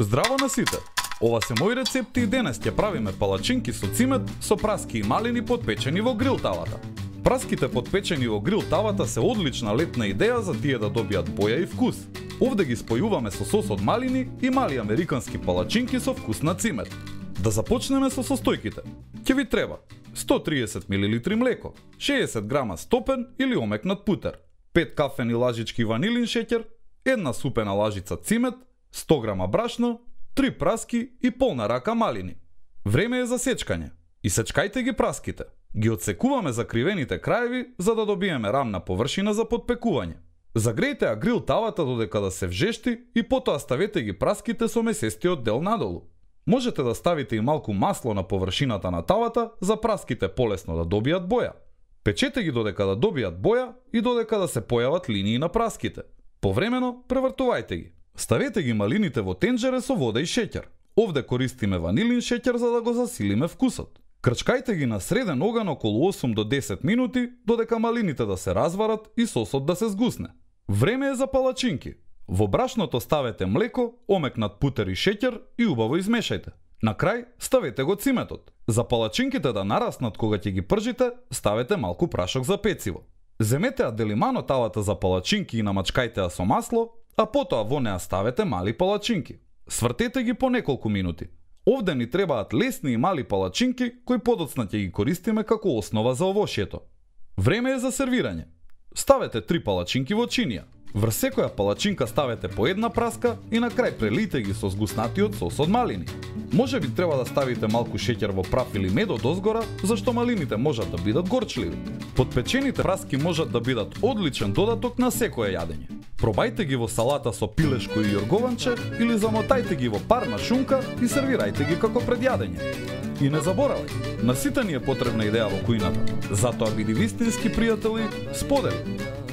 Здраво на сите! Ова се мои рецепти и денес ќе правиме палачинки со цимет, со праски и малини подпечени во грил тавата. Праските подпечени во грил тавата се одлична летна идеја за тие да добијат боја и вкус. Овде ги спојуваме со сос од малини и мали американски палачинки со вкус на цимет. Да започнеме со состојките. Ќе ви треба 130 мл млеко, 60 грама стопен или омекнат путер, 5 кафени лажички ванилин шеќер, 1 супена лажица цимет, 100 грама брашно, 3 праски и полна рака малини. Време е за сечкање. Исечкајте ги праските. Ги одсекуваме закривените краеви за да добиеме рамна површина за подпекување. Загрејте ја грил тавата додека да се вжешти и потоа ставете ги праските со месестиот дел надолу. Можете да ставите и малку масло на површината на тавата за праските полесно да добијат боја. Печете ги додека да добијат боја и додека да се појават линии на праските. Повремено превртувајте ги. Ставете ги малините во тенџере со вода и шеќер. Овде користиме ванилин шеќер за да го засилиме вкусот. Крчкајте ги на среден оган околу 8 до 10 минути додека малините да се разварат и сосот да се згусне. Време е за палачинки. Во брашното ставете млеко, омекнат путер и шеќер и убаво измешајте. На крај ставете го циметот. За палачинките да нараснат кога ќе ги пржите, ставете малку прашок за пециво. Земете ја делимано тавата за палачинки и намачкајте ја со масло, а потоа во неа ставете мали палачинки. Свртете ги по неколку минути. Овде ни требаат лесни и мали палачинки кои подоцна ќе ги користиме како основа за овошјето. Време е за сервирање. Ставете 3 палачинки во чинија. Врз секоја палачинка ставете по една праска и на крај прелите ги со згуснатиот сос од малини. Може би треба да ставите малку шеќер во прав или мед од озгора, зашто малините можат да бидат горчливи. Подпечените праски можат да бидат одличен додаток на секое јадење. Пробајте ги во салата со пилешко и јоргованче или замотајте ги во парма шунка и сервирајте ги како пред јадење. И не заборавај, на сите ни е потребна идеја во кујната. Затоа биди вистински пријатели, сподели.